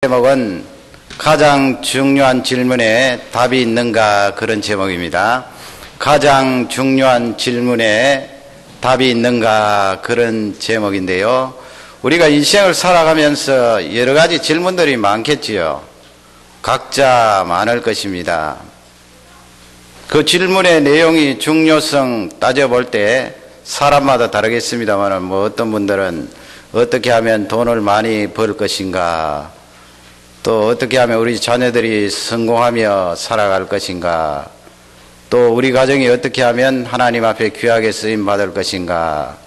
제목은 가장 중요한 질문에 답이 있는가, 그런 제목입니다. 가장 중요한 질문에 답이 있는가, 그런 제목인데요. 우리가 인생을 살아가면서 여러 가지 질문들이 많겠지요. 각자 많을 것입니다. 그 질문의 내용이 중요성 따져볼 때 사람마다 다르겠습니다만, 어떤 분들은 어떻게 하면 돈을 많이 벌 것인가, 또 어떻게 하면 우리 자녀들이 성공하며 살아갈 것인가, 또 우리 가정이 어떻게 하면 하나님 앞에 귀하게 쓰임 받을 것인가,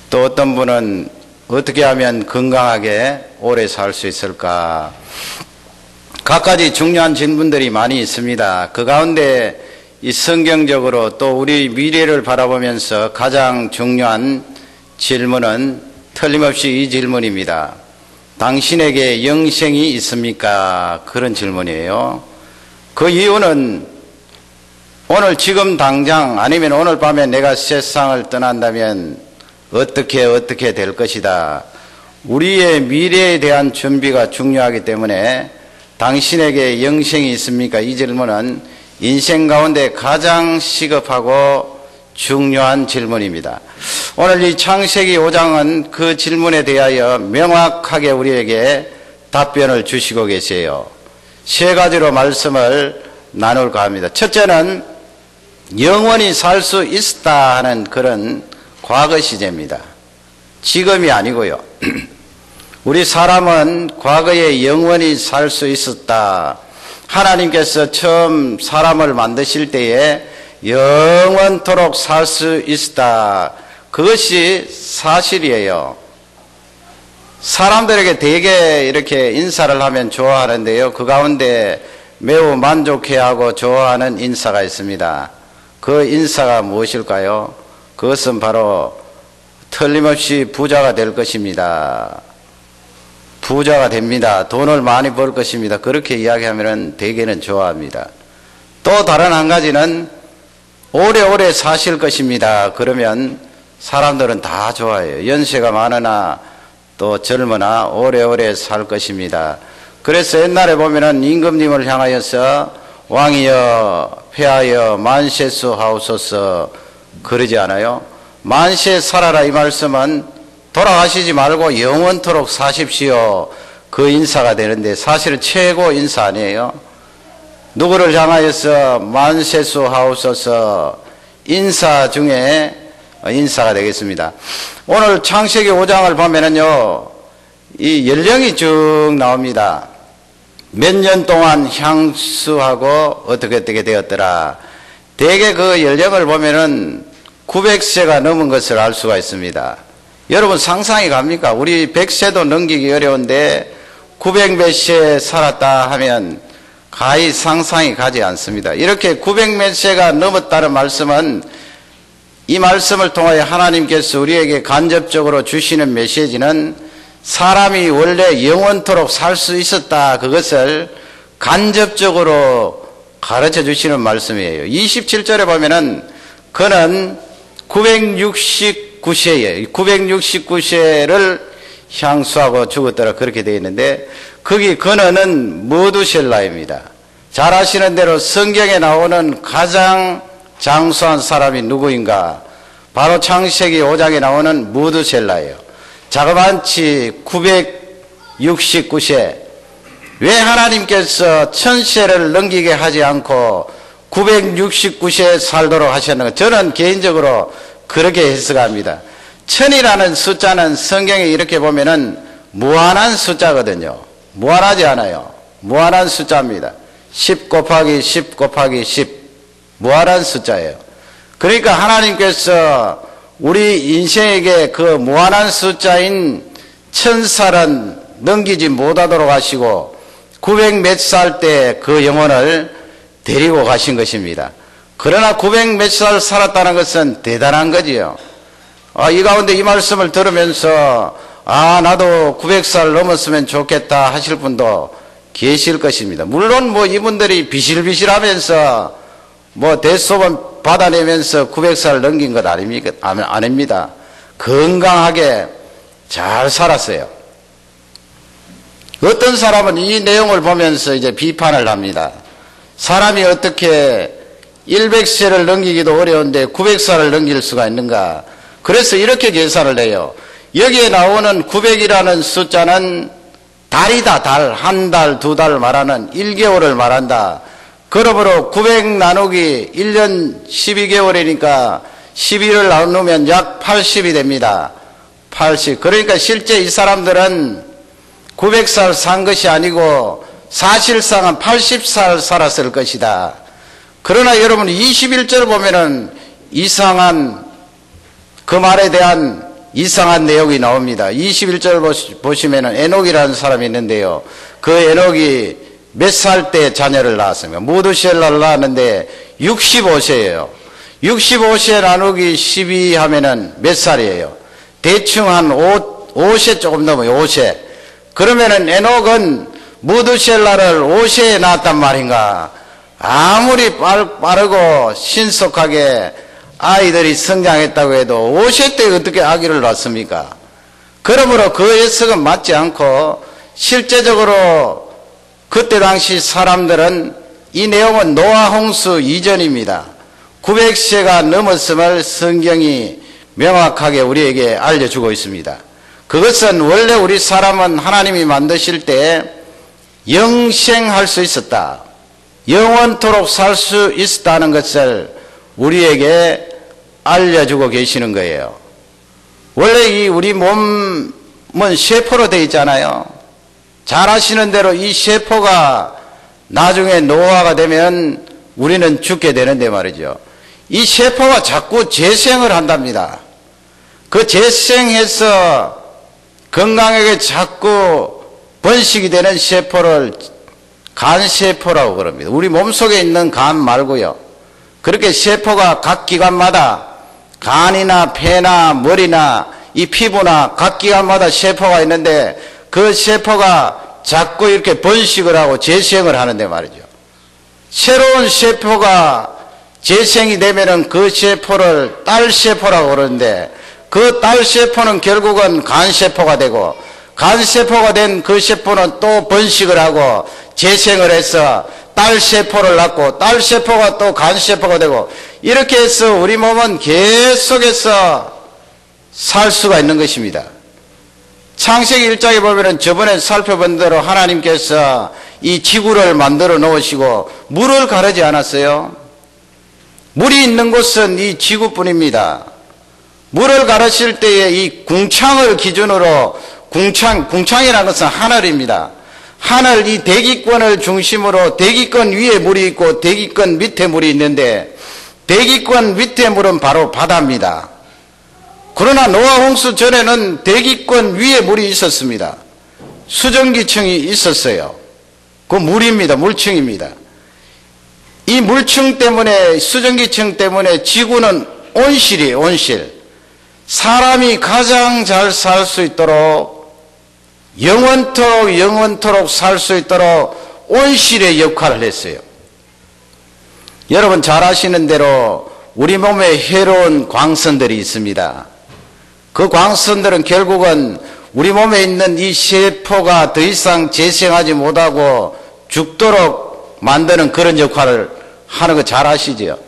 또 어떤 분은 어떻게 하면 건강하게 오래 살 수 있을까. 각가지 중요한 질문들이 많이 있습니다. 그 가운데 이 성경적으로 또 우리 미래를 바라보면서 가장 중요한 질문은 틀림없이 이 질문입니다. 당신에게 영생이 있습니까? 그런 질문이에요. 그 이유는 오늘 지금 당장, 아니면 오늘 밤에 내가 세상을 떠난다면 어떻게 될 것이다. 우리의 미래에 대한 준비가 중요하기 때문에 당신에게 영생이 있습니까? 이 질문은 인생 가운데 가장 시급하고 중요한 질문입니다. 오늘 이 창세기 5장은 그 질문에 대하여 명확하게 우리에게 답변을 주시고 계세요. 세 가지로 말씀을 나눌까 합니다. 첫째는 영원히 살 수 있다 하는 그런 과거 시제입니다. 지금이 아니고요. 우리 사람은 과거에 영원히 살 수 있었다. 하나님께서 처음 사람을 만드실 때에 영원토록 살 수 있다. 그것이 사실이에요. 사람들에게 되게 이렇게 인사를 하면 좋아하는데요. 그 가운데 매우 만족해하고 좋아하는 인사가 있습니다. 그 인사가 무엇일까요? 그것은 바로 틀림없이 부자가 될 것입니다. 부자가 됩니다. 돈을 많이 벌 것입니다. 그렇게 이야기하면 대개는 좋아합니다. 또 다른 한 가지는 오래오래 사실 것입니다. 그러면 사람들은 다 좋아해요. 연세가 많으나 또 젊으나 오래오래 살 것입니다. 그래서 옛날에 보면은 임금님을 향하여서 왕이여 폐하여 만세수 하옵소서 그러지 않아요? 만세 살아라, 이 말씀은 돌아가시지 말고 영원토록 사십시오, 그 인사가 되는데 사실은 최고 인사 아니에요? 누구를 향하여서 만세수 하옵소서 인사 중에 인사가 되겠습니다. 오늘 창세기 5장을 보면은요, 이 연령이 쭉 나옵니다. 몇 년 동안 향수하고 어떻게 되었더라. 대개 그 연령을 보면은 900세가 넘은 것을 알 수가 있습니다. 여러분 상상이 갑니까? 우리 100세도 넘기기 어려운데 900몇 세 살았다 하면 가히 상상이 가지 않습니다. 이렇게 900몇 세가 넘었다는 말씀은, 이 말씀을 통하여 하나님께서 우리에게 간접적으로 주시는 메시지는 사람이 원래 영원토록 살 수 있었다, 그것을 간접적으로 가르쳐 주시는 말씀이에요. 27절에 보면은 그는 969세에 969세를 향수하고 죽었더라, 그렇게 되어 있는데, 거기 근원은 무두셀라입니다. 잘 아시는 대로 성경에 나오는 가장 장수한 사람이 누구인가? 바로 창세기 5장에 나오는 무두셀라예요. 자그만치 969세. 왜 하나님께서 1000세를 넘기게 하지 않고 969세 살도록 하셨는가? 저는 개인적으로 그렇게 해석합니다. 1000이라는 숫자는 성경에 이렇게 보면은 무한한 숫자거든요. 무한하지 않아요. 무한한 숫자입니다. 10 곱하기 10 곱하기 10, 무한한 숫자예요. 그러니까 하나님께서 우리 인생에게 그 무한한 숫자인 1000살은 넘기지 못하도록 하시고 900 몇 살 때 그 영혼을 데리고 가신 것입니다. 그러나 900 몇 살 살았다는 것은 대단한 거지요. 이 가운데 이 말씀을 들으면서 나도 900살 넘었으면 좋겠다 하실 분도 계실 것입니다. 물론 이분들이 비실비실하면서 대소변 받아내면서 900살 넘긴 것 아닙니다. 건강하게 잘 살았어요. 어떤 사람은 이 내용을 보면서 이제 비판을 합니다. 사람이 어떻게 100세를 넘기기도 어려운데 900살을 넘길 수가 있는가? 그래서 이렇게 계산을 해요. 여기에 나오는 900이라는 숫자는 달이다, 달. 한 달, 두 달 말하는 1개월을 말한다. 그러므로 900 나누기 1년 12개월이니까 12를 나누면 약 80이 됩니다. 80. 그러니까 실제 이 사람들은 900살 산 것이 아니고 사실상은 80살 살았을 것이다. 그러나 여러분 21절 보면은 이상한, 그 말에 대한 이상한 내용이 나옵니다. 21절 보시면은 에녹이라는 사람이 있는데요. 그 에녹이 몇 살 때 자녀를 낳았습니까? 무드셀라를 낳았는데 65세예요. 65세 나누기 12 하면은 몇 살이에요? 대충 한 5세 조금 넘어요. 5세. 그러면은 에녹은 무드셀라를 5세에 낳았단 말인가? 아무리 빠르고 신속하게 아이들이 성장했다고 해도 5세 때 어떻게 아기를 낳습니까? 그러므로 그 해석은 맞지 않고 실제적으로 그때 당시 사람들은 이 내용은 노아 홍수 이전입니다. 900세가 넘었음을 성경이 명확하게 우리에게 알려주고 있습니다. 그것은 원래 우리 사람은 하나님이 만드실 때 영생할 수 있었다. 영원토록 살 수 있었다는 것을 우리에게 알려주고 계시는 거예요. 원래 이 우리 몸은 세포로 되어 있잖아요. 잘 아시는 대로 이 세포가 나중에 노화가 되면 우리는 죽게 되는데 말이죠. 이 세포가 자꾸 재생을 한답니다. 그 재생해서 건강하게 자꾸 번식이 되는 세포를 간세포라고 그럽니다. 우리 몸속에 있는 간 말고요. 그렇게 세포가 각 기관마다 간이나 폐나 머리나 이 피부나 각 기관마다 세포가 있는데 그 세포가 자꾸 이렇게 번식을 하고 재생을 하는데 말이죠. 새로운 세포가 재생이 되면은 그 세포를 딸세포라고 그러는데 그 딸세포는 결국은 간세포가 되고 간세포가 된 그 세포는 또 번식을 하고 재생을 해서 딸세포를 낳고 딸세포가 또 간세포가 되고 이렇게 해서 우리 몸은 계속해서 살 수가 있는 것입니다. 창세기 1장에 보면은 저번에 살펴본 대로 하나님께서 이 지구를 만들어 놓으시고 물을 가르지 않았어요. 물이 있는 곳은 이 지구뿐입니다. 물을 가르칠 때에 이 궁창을 기준으로 궁창이라는 것은 하늘입니다. 하늘 이 대기권을 중심으로 대기권 위에 물이 있고 대기권 밑에 물이 있는데 대기권 밑에 물은 바로 바다입니다. 그러나 노아 홍수 전에는 대기권 위에 물이 있었습니다. 수증기층이 있었어요. 그 물입니다. 물층입니다. 이 물층 때문에 수증기층 때문에 지구는 온실이에요. 온실. 사람이 가장 잘 살 수 있도록 영원토록 살 수 있도록 온실의 역할을 했어요. 여러분 잘 아시는 대로 우리 몸에 해로운 광선들이 있습니다. 그 광선들은 결국은 우리 몸에 있는 이 세포가 더 이상 재생하지 못하고 죽도록 만드는 그런 역할을 하는 거 잘 아시죠?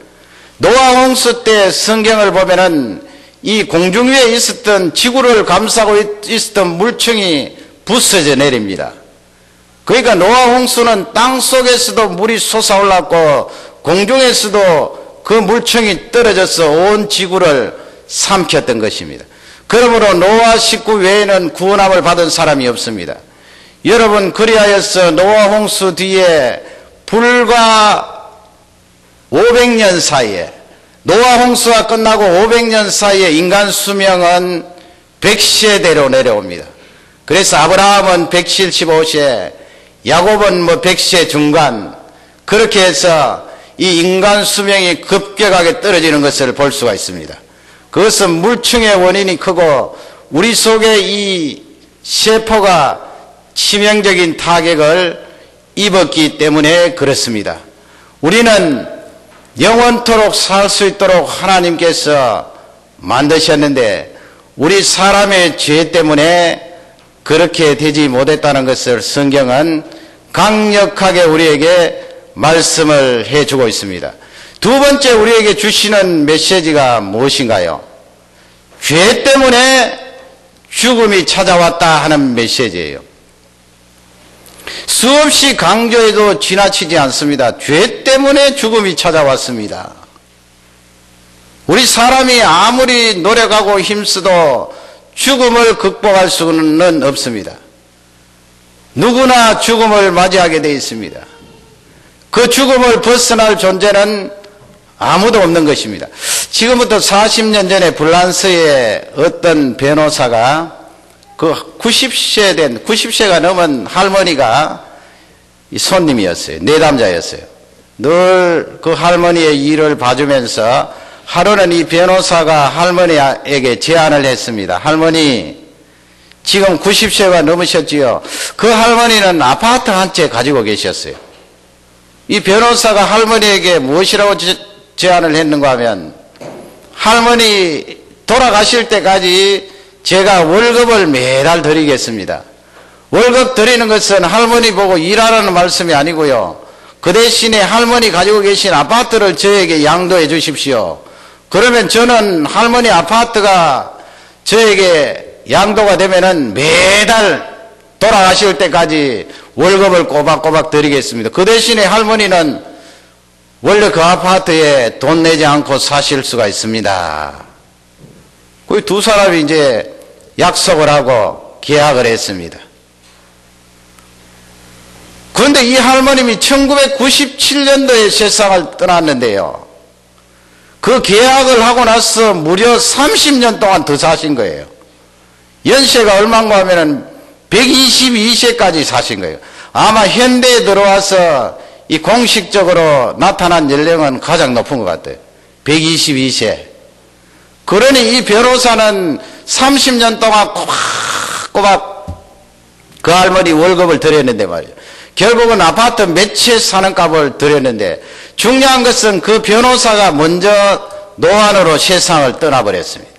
노아 홍수 때 성경을 보면은 이 공중 위에 있었던 지구를 감싸고 있었던 물층이 부서져 내립니다. 그러니까 노아 홍수는 땅 속에서도 물이 솟아올랐고 공중에서도 그 물층이 떨어져서 온 지구를 삼켰던 것입니다. 그러므로 노아 식구 외에는 구원함을 받은 사람이 없습니다. 여러분 그리하여서 노아 홍수 뒤에 불과 500년 사이에 노아 홍수가 끝나고 500년 사이에 인간 수명은 100세대로 내려옵니다. 그래서 아브라함은 175세, 야곱은 100세 중간, 그렇게 해서 이 인간 수명이 급격하게 떨어지는 것을 볼 수가 있습니다. 그것은 물층의 원인이 크고 우리 속에 이 세포가 치명적인 타격을 입었기 때문에 그렇습니다. 우리는 영원토록 살 수 있도록 하나님께서 만드셨는데 우리 사람의 죄 때문에 그렇게 되지 못했다는 것을 성경은 강력하게 우리에게 말씀을 해주고 있습니다. 두 번째 우리에게 주시는 메시지가 무엇인가요? 죄 때문에 죽음이 찾아왔다 하는 메시지예요. 수없이 강조해도 지나치지 않습니다. 죄 때문에 죽음이 찾아왔습니다. 우리 사람이 아무리 노력하고 힘써도 죽음을 극복할 수는 없습니다. 누구나 죽음을 맞이하게 되어 있습니다. 그 죽음을 벗어날 존재는 아무도 없는 것입니다. 지금부터 40년 전에 불란서의 어떤 변호사가 그 90세가 넘은 할머니가 손님이었어요. 내담자였어요. 늘 그 할머니의 일을 봐주면서 하루는 이 변호사가 할머니에게 제안을 했습니다. 할머니, 지금 90세가 넘으셨지요. 그 할머니는 아파트 한 채 가지고 계셨어요. 이 변호사가 할머니에게 무엇이라고 제안을 했는가 하면, 할머니 돌아가실 때까지 제가 월급을 매달 드리겠습니다. 월급 드리는 것은 할머니 보고 일하라는 말씀이 아니고요. 그 대신에 할머니 가지고 계신 아파트를 저에게 양도해 주십시오. 그러면 저는 할머니 아파트가 저에게 양도가 되면은 매달 돌아가실 때까지 월급을 꼬박꼬박 드리겠습니다. 그 대신에 할머니는 원래 그 아파트에 돈 내지 않고 사실 수가 있습니다. 그 두 사람이 이제 약속을 하고 계약을 했습니다. 그런데 이 할머님이 1997년도에 세상을 떠났는데요. 그 계약을 하고 나서 무려 30년 동안 더 사신 거예요. 연세가 얼마인가 하면은 122세까지 사신 거예요. 아마 현대에 들어와서 이 공식적으로 나타난 연령은 가장 높은 것 같아요. 122세. 그러니 이 변호사는 30년 동안 꼬박꼬박 그 할머니 월급을 드렸는데 말이에요. 결국은 아파트 몇 채 사는 값을 드렸는데, 중요한 것은 그 변호사가 먼저 노안으로 세상을 떠나버렸습니다.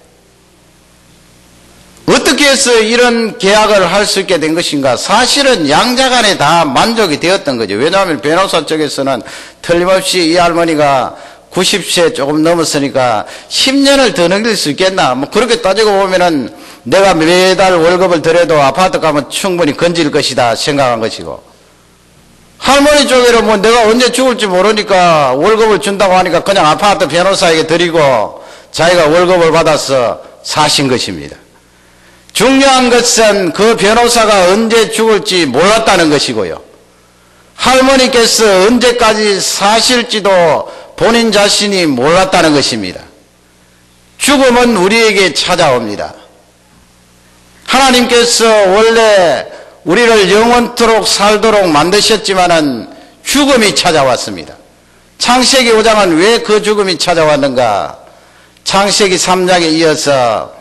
어떻게 해서 이런 계약을 할 수 있게 된 것인가? 사실은 양자간에 다 만족이 되었던 거죠. 왜냐하면 변호사 쪽에서는 틀림없이 이 할머니가 90세 조금 넘었으니까 10년을 더 넘길 수 있겠나? 뭐 그렇게 따지고 보면은 내가 매달 월급을 드려도 아파트 가면 충분히 건질 것이다 생각한 것이고, 할머니 쪽에는 뭐 내가 언제 죽을지 모르니까 월급을 준다고 하니까 그냥 아파트 변호사에게 드리고 자기가 월급을 받아서 사신 것입니다. 중요한 것은 그 변호사가 언제 죽을지 몰랐다는 것이고요. 할머니께서 언제까지 사실지도 본인 자신이 몰랐다는 것입니다. 죽음은 우리에게 찾아옵니다. 하나님께서 원래 우리를 영원토록 살도록 만드셨지만은 죽음이 찾아왔습니다. 창세기 5장은 왜 그 죽음이 찾아왔는가? 창세기 3장에 이어서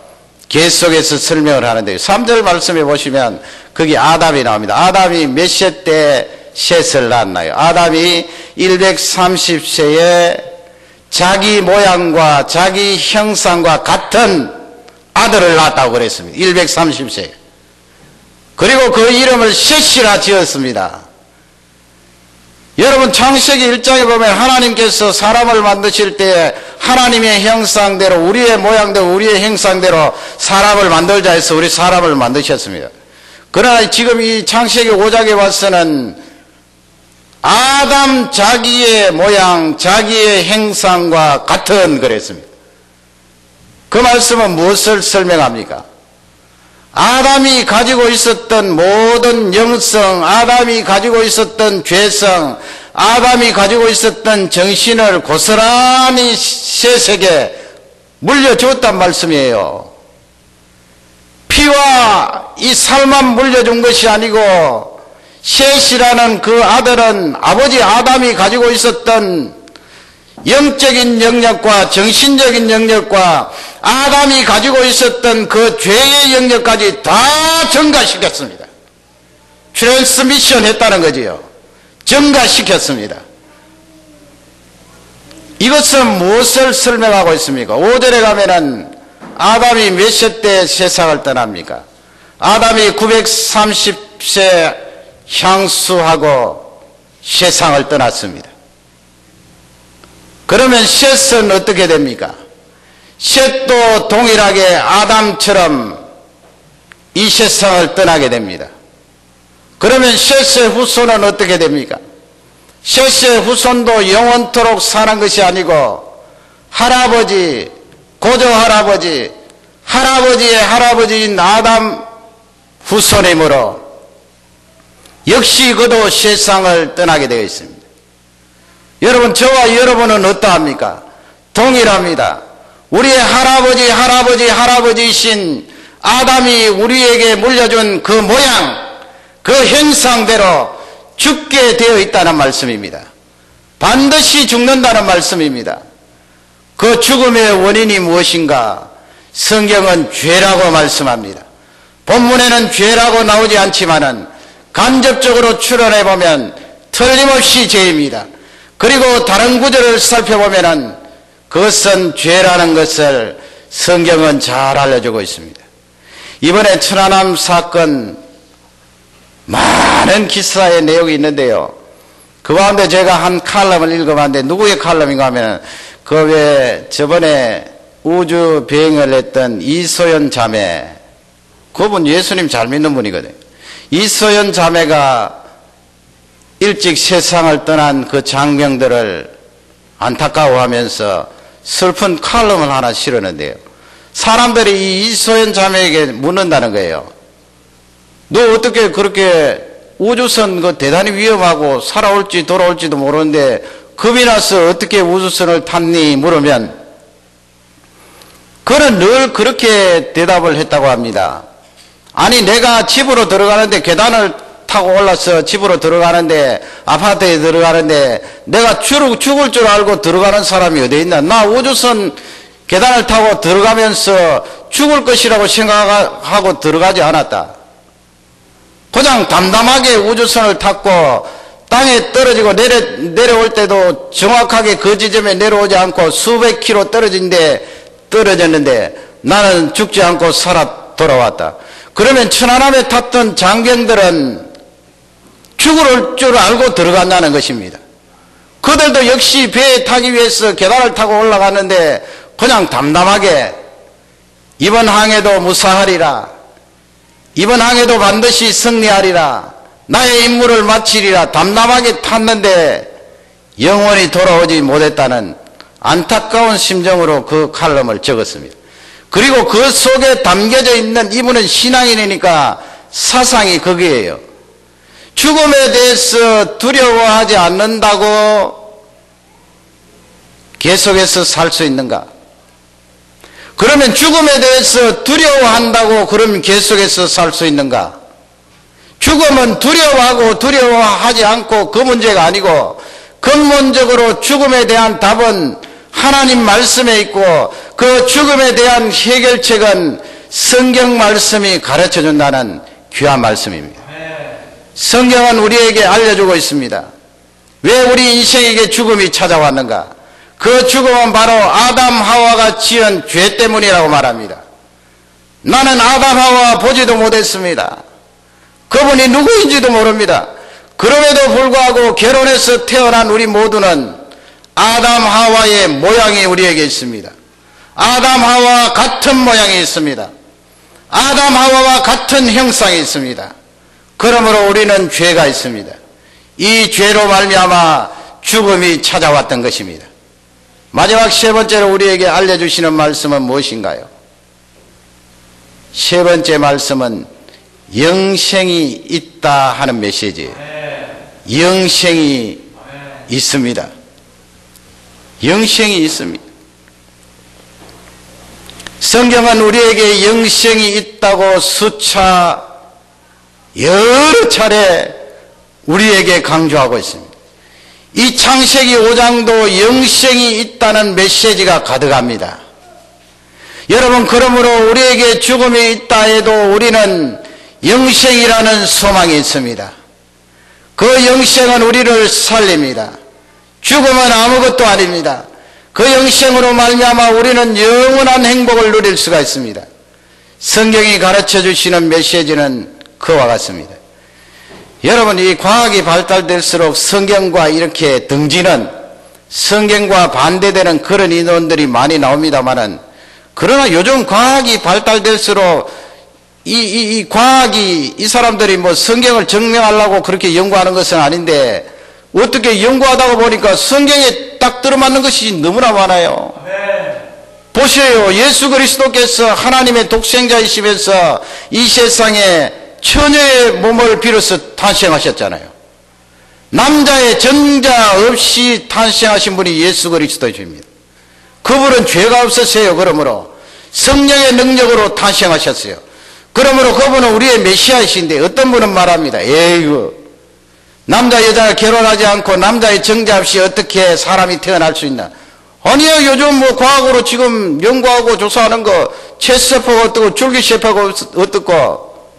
계속해서 설명을 하는데요. 3절 말씀해 보시면 거기 아담이 나옵니다. 아담이 몇 세 때 셋을 낳았나요? 아담이 130세에 자기 모양과 자기 형상과 같은 아들을 낳았다고 그랬습니다. 130세. 그리고 그 이름을 셋이라 지었습니다. 여러분, 창세기 1장에 보면 하나님께서 사람을 만드실 때 하나님의 형상대로, 우리의 모양대로, 우리의 형상대로 사람을 만들자 해서 우리 사람을 만드셨습니다. 그러나 지금 이 창세기 5장에 와서는 아담 자기의 모양, 자기의 형상과 같은 그랬습니다. 그 말씀은 무엇을 설명합니까? 아담이 가지고 있었던 모든 영성, 아담이 가지고 있었던 죄성, 아담이 가지고 있었던 정신을 고스란히 셋에게 물려주었단 말씀이에요. 피와 이 살만 물려준 것이 아니고 셋이라는 그 아들은 아버지 아담이 가지고 있었던 영적인 영역과 정신적인 영역과 아담이 가지고 있었던 그 죄의 영역까지 다 증가시켰습니다. 트랜스미션 했다는 거지요. 증가시켰습니다. 이것은 무엇을 설명하고 있습니까? 5절에 가면은 아담이 몇 세 때 세상을 떠납니까? 아담이 930세 향수하고 세상을 떠났습니다. 그러면 셋은 어떻게 됩니까? 셋도 동일하게 아담처럼 이 세상을 떠나게 됩니다. 그러면 셋의 후손은 어떻게 됩니까? 셋의 후손도 영원토록 사는 것이 아니고 할아버지, 고조할아버지, 할아버지의 할아버지인 아담 후손이므로 역시 그도 세상을 떠나게 되어 있습니다. 여러분, 저와 여러분은 어떠합니까? 동일합니다. 우리의 할아버지이신 아담이 우리에게 물려준 그 모양, 그 형상대로 죽게 되어 있다는 말씀입니다. 반드시 죽는다는 말씀입니다. 그 죽음의 원인이 무엇인가? 성경은 죄라고 말씀합니다. 본문에는 죄라고 나오지 않지만은 간접적으로 추론해보면 틀림없이 죄입니다. 그리고 다른 구절을 살펴보면은 그것은 죄라는 것을 성경은 잘 알려주고 있습니다. 이번에 천안함 사건 많은 기사의 내용이 있는데요. 그 가운데 제가 한 칼럼을 읽어봤는데 누구의 칼럼인가 하면 그 왜 저번에 우주 비행을 했던 이소연 자매, 그분 예수님 잘 믿는 분이거든요. 이소연 자매가 일찍 세상을 떠난 그 장면들을 안타까워하면서 슬픈 칼럼을 하나 실었는데요. 사람들이 이 이소연 자매에게 묻는다는 거예요. 너 어떻게 그렇게 우주선 그 대단히 위험하고 살아올지 돌아올지도 모르는데 겁이 나서 어떻게 우주선을 탔니? 물으면 그는 늘 그렇게 대답을 했다고 합니다. 아니, 내가 집으로 들어가는데 계단을 타고 올라서 집으로 들어가는데 아파트에 들어가는데 내가 죽을 줄 알고 들어가는 사람이 어디 있나? 나 우주선 계단을 타고 들어가면서 죽을 것이라고 생각하고 들어가지 않았다. 그냥 담담하게 우주선을 탔고 땅에 떨어지고 내려올 때도 정확하게 그 지점에 내려오지 않고 수백 킬로 떨어졌는데 나는 죽지 않고 살아 돌아왔다. 그러면 천안함에 탔던 장병들은 죽을 줄 알고 들어간다는 것입니다. 그들도 역시 배에 타기 위해서 계단을 타고 올라갔는데 그냥 담담하게 이번 항해도 무사하리라, 이번 항해도 반드시 승리하리라, 나의 임무를 마치리라 담담하게 탔는데 영원히 돌아오지 못했다는 안타까운 심정으로 그 칼럼을 적었습니다. 그리고 그 속에 담겨져 있는, 이분은 신앙인이니까 사상이 거기에요. 죽음에 대해서 두려워하지 않는다고 계속해서 살 수 있는가? 그러면 죽음에 대해서 두려워한다고 그러면 계속해서 살 수 있는가? 죽음은 두려워하고 두려워하지 않고 그 문제가 아니고 근본적으로 죽음에 대한 답은 하나님 말씀에 있고 그 죽음에 대한 해결책은 성경 말씀이 가르쳐준다는 귀한 말씀입니다. 성경은 우리에게 알려주고 있습니다. 왜 우리 인생에게 죽음이 찾아왔는가? 그 죽음은 바로 아담 하와가 지은 죄 때문이라고 말합니다. 나는 아담 하와 보지도 못했습니다. 그분이 누구인지도 모릅니다. 그럼에도 불구하고 결혼해서 태어난 우리 모두는 아담 하와의 모양이 우리에게 있습니다. 아담 하와 같은 모양이 있습니다. 아담 하와와 같은 형상이 있습니다. 그러므로 우리는 죄가 있습니다. 이 죄로 말미암아 죽음이 찾아왔던 것입니다. 마지막 세 번째로 우리에게 알려주시는 말씀은 무엇인가요? 세 번째 말씀은 영생이 있다 하는 메시지예요. 영생이 있습니다. 영생이 있습니다. 성경은 우리에게 영생이 있다고 수차 여러 차례 우리에게 강조하고 있습니다. 이 창세기 5장도 영생이 있다는 메시지가 가득합니다. 여러분, 그러므로 우리에게 죽음이 있다 해도 우리는 영생이라는 소망이 있습니다. 그 영생은 우리를 살립니다. 죽음은 아무것도 아닙니다. 그 영생으로 말미암아 우리는 영원한 행복을 누릴 수가 있습니다. 성경이 가르쳐 주시는 메시지는 그와 같습니다. 여러분, 이 과학이 발달될수록 성경과 이렇게 등지는, 성경과 반대되는 그런 인원들이 많이 나옵니다만은, 그러나 요즘 과학이 발달될수록 이 과학이, 이 사람들이 뭐 성경을 증명하려고 그렇게 연구하는 것은 아닌데, 어떻게 연구하다가 보니까 성경에 딱 들어맞는 것이 너무나 많아요. 보세요. 예수 그리스도께서 하나님의 독생자이시면서 이 세상에 처녀의 몸을 빌어서 탄생하셨잖아요. 남자의 전자 없이 탄생하신 분이 예수 그리스도이십니다. 그분은 죄가 없으세요. 그러므로 성령의 능력으로 탄생하셨어요. 그러므로 그분은 우리의 메시아이신데, 어떤 분은 말합니다. 에이구, 남자 여자가 결혼하지 않고 남자의 정자 없이 어떻게 사람이 태어날 수 있나? 아니요, 요즘 뭐 과학으로 지금 연구하고 조사하는 거, 체세포가 어떻고 줄기세포가 어떻고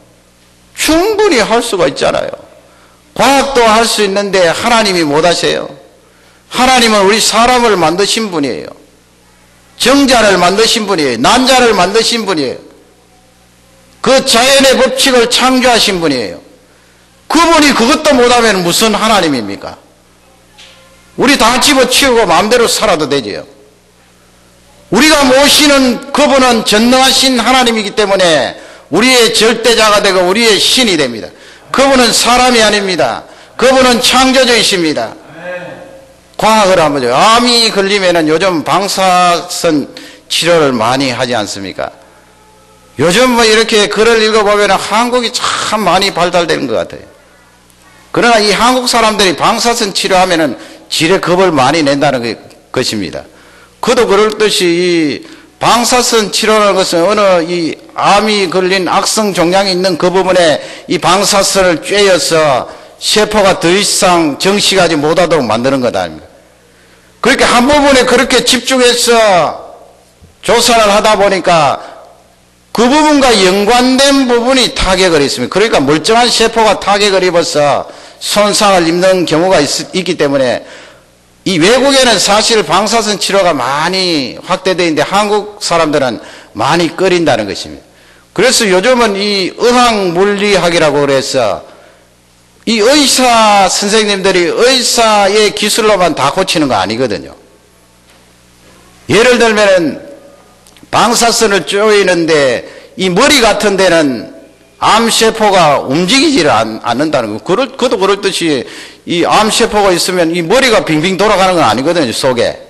충분히 할 수가 있잖아요. 과학도 할 수 있는데 하나님이 못 하세요. 하나님은 우리 사람을 만드신 분이에요. 정자를 만드신 분이에요. 난자를 만드신 분이에요. 그 자연의 법칙을 창조하신 분이에요. 그분이 그것도 못하면 무슨 하나님입니까? 우리 다 집어치우고 마음대로 살아도 되지요. 우리가 모시는 그분은 전능하신 하나님이기 때문에 우리의 절대자가 되고 우리의 신이 됩니다. 그분은 사람이 아닙니다. 그분은 창조주이십니다. 과학을 한번 보죠. 암이 걸리면은 요즘 방사선 치료를 많이 하지 않습니까? 요즘 뭐 이렇게 글을 읽어보면 한국이 참 많이 발달되는 것 같아요. 그러나 이 한국 사람들이 방사선 치료하면은 질에 겁을 많이 낸다는 것입니다. 그도 그렇듯이 이 방사선 치료라는 것은 어느 이 암이 걸린 악성 종양이 있는 그 부분에 이 방사선을 쬐어서 세포가 더 이상 정식하지 못하도록 만드는 것 아닙니까? 그렇게 한 부분에 그렇게 집중해서 조사를 하다 보니까 그 부분과 연관된 부분이 타격을 입습니다. 그러니까 멀쩡한 세포가 타격을 입어서 손상을 입는 경우가 있기 때문에 이 외국에는 사실 방사선 치료가 많이 확대되어 있는데 한국 사람들은 많이 꺼린다는 것입니다. 그래서 요즘은 이 의학물리학이라고 그래서 이 의사 선생님들이 의사의 기술로만 다 고치는 거 아니거든요. 예를 들면은 방사선을 쪼이는데 이 머리 같은 데는 암세포가 움직이지를 않는다는 거. 그것도 그렇듯이 이 암세포가 있으면 이 머리가 빙빙 돌아가는 건 아니거든요, 속에.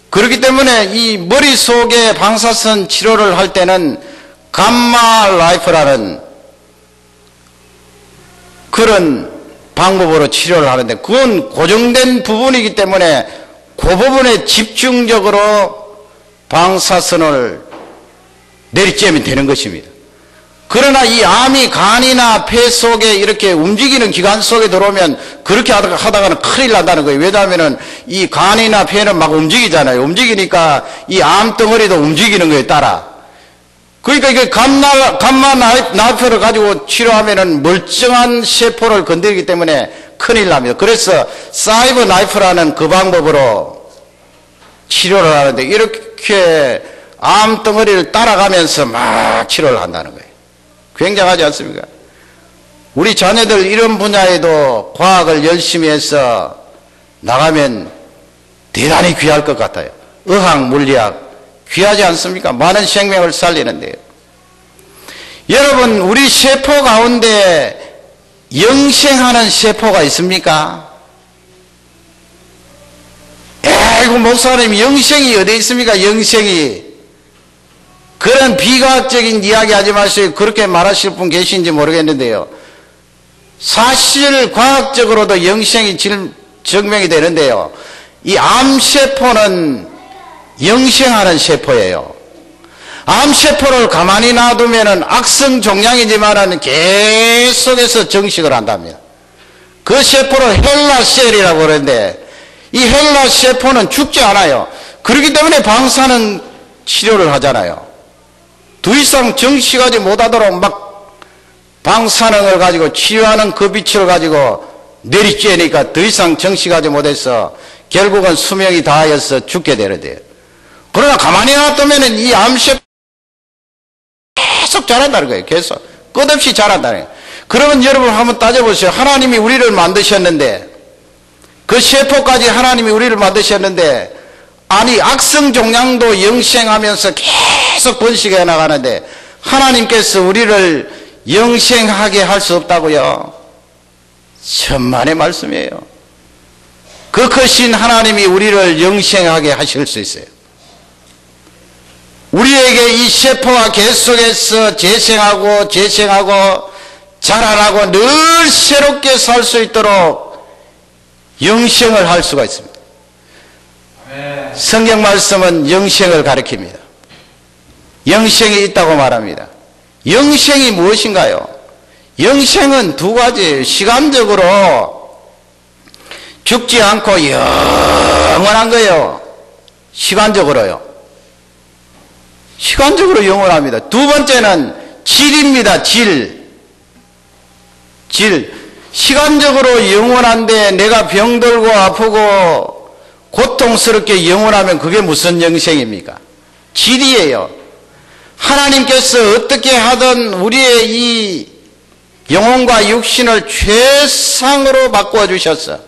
그렇기 때문에 이 머릿속에 방사선 치료를 할 때는 감마 라이프라는 그런 방법으로 치료를 하는데 그건 고정된 부분이기 때문에 그 부분에 집중적으로 방사선을 내리쬐면 되는 것입니다. 그러나 이 암이 간이나 폐 속에 이렇게 움직이는 기관 속에 들어오면 그렇게 하다가는 큰일 난다는 거예요. 왜냐하면 이 간이나 폐는 막 움직이잖아요. 움직이니까 이 암덩어리도 움직이는 거에 따라. 그러니까 이게 감마 나이프를 가지고 치료하면은 멀쩡한 세포를 건드리기 때문에 큰일 납니다. 그래서 사이버 나이프라는 그 방법으로 치료를 하는데 이렇게 암덩어리를 따라가면서 막 치료를 한다는 거예요. 굉장하지 않습니까? 우리 자녀들 이런 분야에도 과학을 열심히 해서 나가면 대단히 귀할 것 같아요. 의학, 물리학 귀하지 않습니까? 많은 생명을 살리는데요. 여러분, 우리 세포 가운데 영생하는 세포가 있습니까? 에이구, 목사님, 영생이 어디 있습니까? 영생이. 그런 비과학적인 이야기 하지 마시고 그렇게 말하실 분 계신지 모르겠는데요. 사실 과학적으로도 영생이 증명이 되는데요. 이 암세포는 영생하는 세포예요. 암세포를 가만히 놔두면 악성 종양이지만은 계속해서 정식을 한답니다. 그 세포를 헬라셀이라고 그러는데 이 헬라세포는 죽지 않아요. 그렇기 때문에 방사능 치료를 하잖아요. 더 이상 정식하지 못하도록 막 방사능을 가지고 치료하는 그 빛을 가지고 내리쬐니까 더 이상 정식하지 못해서 결국은 수명이 다하여서 죽게 되는데요. 그러나 가만히 놔두면 이 암세포 계속 자란다는 거예요. 계속 끝없이 자란다는 거예요. 그러면 여러분 한번 따져보세요. 하나님이 우리를 만드셨는데, 그 세포까지 하나님이 우리를 만드셨는데, 아니 악성 종양도 영생하면서 계속 번식해 나가는데 하나님께서 우리를 영생하게 할 수 없다고요? 천만의 말씀이에요. 그 크신 하나님이 우리를 영생하게 하실 수 있어요. 우리에게 이 세포가 계속해서 재생하고 자라나고 늘 새롭게 살 수 있도록 영생을 할 수가 있습니다. 성경 말씀은 영생을 가리킵니다. 영생이 있다고 말합니다. 영생이 무엇인가요? 영생은 두 가지예요. 시간적으로 죽지 않고 영원한 거예요. 시간적으로요. 시간적으로 영원합니다. 두 번째는 질입니다. 질. 시간적으로 영원한데 내가 병들고 아프고 고통스럽게 영원하면 그게 무슨 영생입니까? 질이에요. 하나님께서 어떻게 하든 우리의 이 영혼과 육신을 최상으로 바꾸어 주셨어.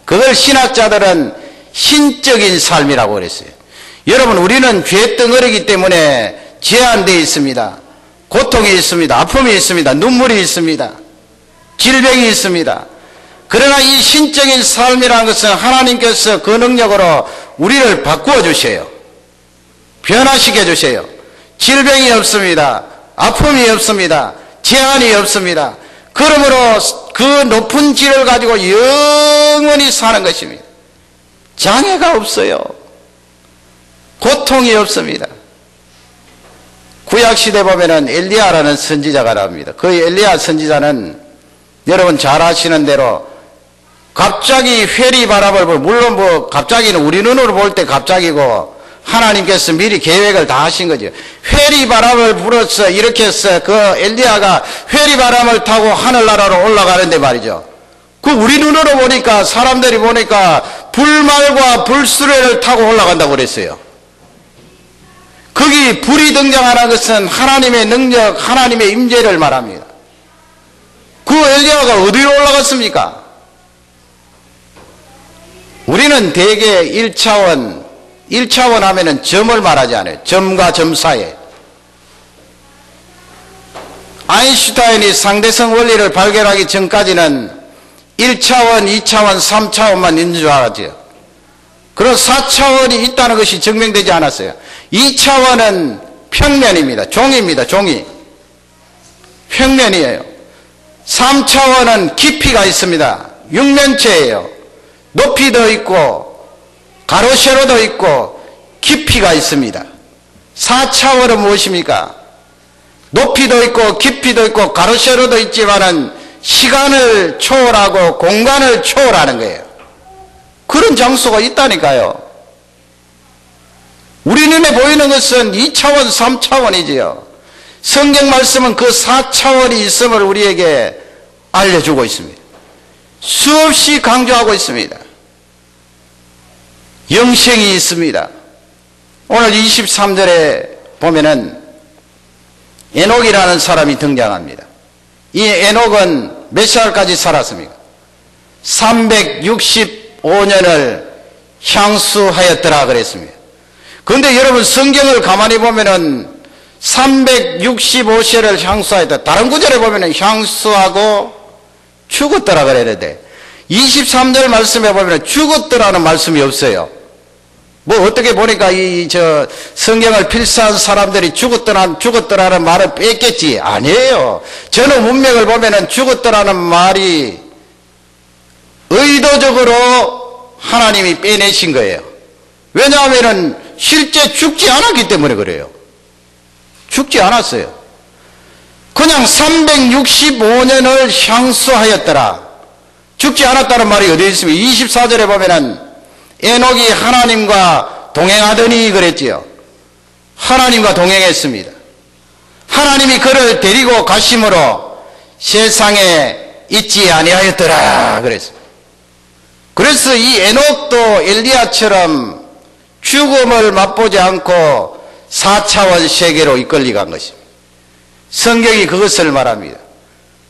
그걸 신학자들은 신적인 삶이라고 그랬어요. 여러분, 우리는 죄덩어리이기 때문에 제한되어 있습니다. 고통이 있습니다. 아픔이 있습니다. 눈물이 있습니다. 질병이 있습니다. 그러나 이 신적인 삶이라는 것은 하나님께서 그 능력으로 우리를 바꾸어 주셔요. 변화시켜 주셔요. 질병이 없습니다. 아픔이 없습니다. 제한이 없습니다. 그러므로 그 높은 질을 가지고 영원히 사는 것입니다. 장애가 없어요. 고통이 없습니다. 구약시대 보면은 엘리야라는 선지자가 나옵니다. 그 엘리야 선지자는 여러분 잘 아시는 대로 갑자기 회리바람을 물론 갑자기는 우리 눈으로 볼 때 갑자기고 하나님께서 미리 계획을 다 하신 거죠. 회리바람을 불어서 이렇게 해서 그 엘리야가 회리바람을 타고 하늘나라로 올라가는데 말이죠. 그 우리 눈으로 보니까 사람들이 보니까 불말과 불수레를 타고 올라간다고 그랬어요. 거기 불이 등장하는 것은 하나님의 능력, 하나님의 임재를 말합니다. 그 엘리야가 어디로 올라갔습니까? 우리는 대개 1차원 하면은 점을 말하지 않아요. 점과 점 사이에. 아인슈타인이 상대성 원리를 발견하기 전까지는 1차원, 2차원, 3차원만 있는 줄 알았죠. 그런 4차원이 있다는 것이 증명되지 않았어요. 2차원은 평면입니다. 종입니다. 종이. 평면이에요. 3차원은 깊이가 있습니다. 육면체예요. 높이도 있고 가로 세로도 있고 깊이가 있습니다. 4차원은 무엇입니까? 높이도 있고 깊이도 있고 가로 세로도 있지만은 시간을 초월하고 공간을 초월하는 거예요. 그런 장소가 있다니까요. 우리 눈에 보이는 것은 2차원, 3차원이지요. 성경 말씀은 그 4차원이 있음을 우리에게 알려주고 있습니다. 수없이 강조하고 있습니다. 영생이 있습니다. 오늘 23절에 보면은 에녹이라는 사람이 등장합니다. 이 에녹은 몇 살까지 살았습니까? 365년을 향수하였더라 그랬습니다. 그런데 여러분 성경을 가만히 보면은 365세를 향수하였다. 다른 구절에 보면은 향수하고 죽었더라 그랬는데 23절 말씀에 보면 죽었더라는 말씀이 없어요. 뭐 어떻게 보니까 성경을 필사한 사람들이 죽었더라는 말을 뺐겠지. 아니에요. 전후 문맥을 보면은 죽었더라는 말이 의도적으로 하나님이 빼내신 거예요. 왜냐하면은 실제 죽지 않았기 때문에 그래요. 죽지 않았어요. 그냥 365년을 향수하였더라. 죽지 않았다는 말이 어디에 있습니까? 24절에 보면은 에녹이 하나님과 동행하더니 그랬지요. 하나님과 동행했습니다. 하나님이 그를 데리고 가심으로 세상에 있지 아니하였더라 그랬습니다. 그래서 이 에녹도 엘리야처럼 죽음을 맛보지 않고 4차원 세계로 이끌려간 것입니다. 성경이 그것을 말합니다.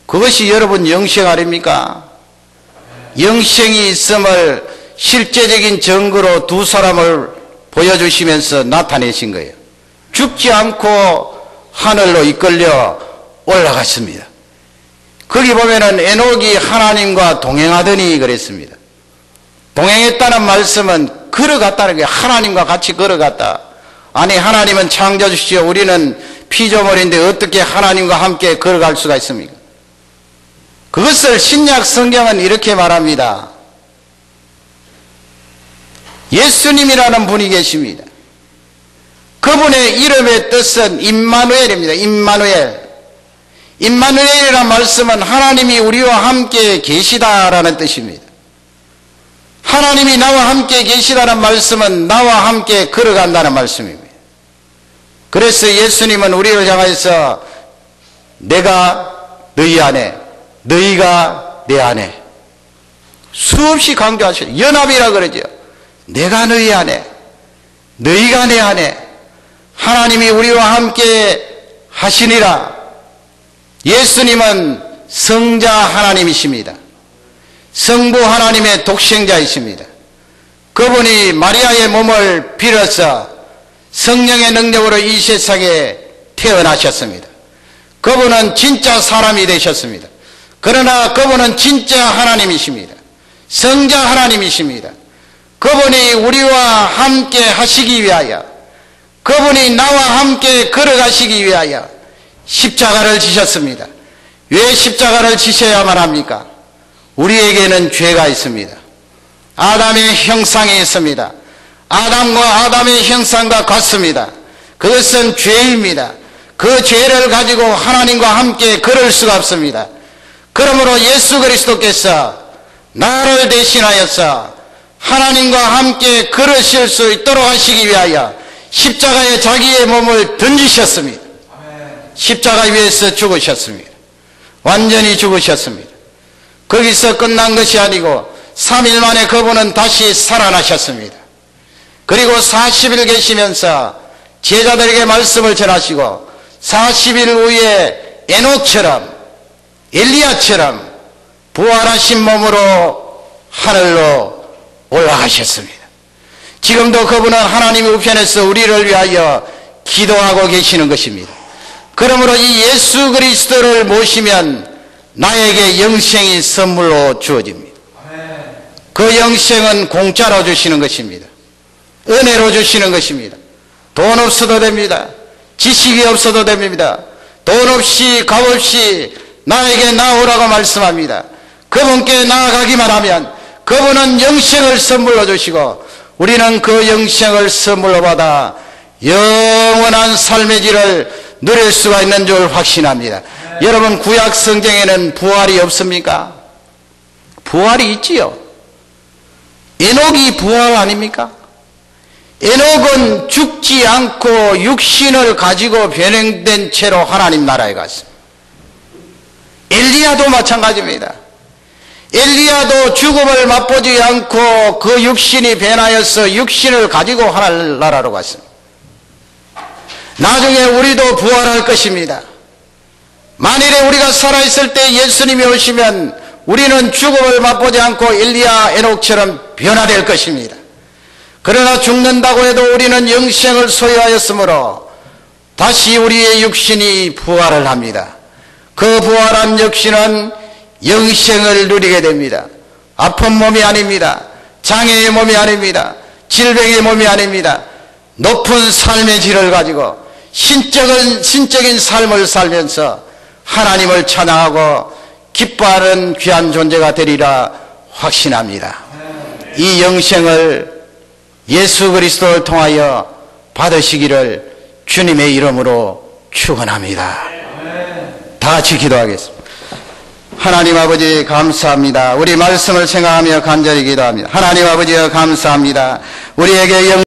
그것이 여러분 영생 아닙니까? 영생이 있음을 실제적인 증거로 두 사람을 보여주시면서 나타내신 거예요. 죽지 않고 하늘로 이끌려 올라갔습니다. 거기 보면은 에녹이 하나님과 동행하더니 그랬습니다. 동행했다는 말씀은 걸어갔다는 게 하나님과 같이 걸어갔다. 아니 하나님은 창조주시오. 우리는 피조물인데 어떻게 하나님과 함께 걸어갈 수가 있습니까? 그것을 신약 성경은 이렇게 말합니다. 예수님이라는 분이 계십니다. 그분의 이름의 뜻은 임마누엘입니다. 임마누엘. 임마누엘이라는 말씀은 하나님이 우리와 함께 계시다라는 뜻입니다. 하나님이 나와 함께 계시다는 말씀은 나와 함께 걸어간다는 말씀입니다. 그래서 예수님은 우리를 향해서 내가 너희 안에, 너희가 내 안에 수없이 강조하셨어요. 연합이라 그러죠. 내가 너희 안에, 너희가 내 안에 하나님이 우리와 함께 하시니라. 예수님은 성자 하나님이십니다. 성부 하나님의 독생자이십니다. 그분이 마리아의 몸을 빌어서 성령의 능력으로 이 세상에 태어나셨습니다. 그분은 진짜 사람이 되셨습니다. 그러나 그분은 진짜 하나님이십니다. 성자 하나님이십니다. 그분이 우리와 함께 하시기 위하여, 그분이 나와 함께 걸어가시기 위하여 십자가를 지셨습니다. 왜 십자가를 지셔야만 합니까? 우리에게는 죄가 있습니다. 아담의 형상이 있습니다. 아담과 아담의 형상과 같습니다. 그것은 죄입니다. 그 죄를 가지고 하나님과 함께 걸을 수가 없습니다. 그러므로 예수 그리스도께서 나를 대신하여서 하나님과 함께 걸으실 수 있도록 하시기 위하여 십자가에 자기의 몸을 던지셨습니다. 십자가 위에서 죽으셨습니다. 완전히 죽으셨습니다. 거기서 끝난 것이 아니고 3일 만에 그분은 다시 살아나셨습니다. 그리고 40일 계시면서 제자들에게 말씀을 전하시고 40일 후에 에녹처럼 엘리야처럼 부활하신 몸으로 하늘로 올라가셨습니다. 지금도 그분은 하나님의 우편에서 우리를 위하여 기도하고 계시는 것입니다. 그러므로 이 예수 그리스도를 모시면 나에게 영생이 선물로 주어집니다. 그 영생은 공짜로 주시는 것입니다. 은혜로 주시는 것입니다. 돈 없어도 됩니다. 지식이 없어도 됩니다. 돈 없이 값 없이 나에게 나오라고 말씀합니다. 그분께 나아가기만 하면 그분은 영생을 선물로 주시고 우리는 그 영생을 선물로 받아 영원한 삶의 질을 누릴 수가 있는 줄 확신합니다. 여러분, 구약 성경에는 부활이 없습니까? 부활이 있지요. 에녹이 부활 아닙니까? 에녹은 죽지 않고 육신을 가지고 변형된 채로 하나님 나라에 갔습니다. 엘리야도 마찬가지입니다. 엘리야도 죽음을 맛보지 않고 그 육신이 변하여서 육신을 가지고 하늘나라로 갔습니다. 나중에 우리도 부활할 것입니다. 만일에 우리가 살아있을 때 예수님이 오시면 우리는 죽음을 맛보지 않고 엘리야 에녹처럼 변화될 것입니다. 그러나 죽는다고 해도 우리는 영생을 소유하였으므로 다시 우리의 육신이 부활을 합니다. 그 부활한 육신은 영생을 누리게 됩니다. 아픈 몸이 아닙니다. 장애의 몸이 아닙니다. 질병의 몸이 아닙니다. 높은 삶의 질을 가지고 신적인 삶을 살면서 하나님을 찬양하고 기뻐하는 귀한 존재가 되리라 확신합니다. 이 영생을 예수 그리스도를 통하여 받으시기를 주님의 이름으로 축원합니다. 다 같이 기도하겠습니다. 하나님 아버지 감사합니다. 우리 말씀을 생각하며 간절히 기도합니다. 하나님 아버지 감사합니다. 우리에게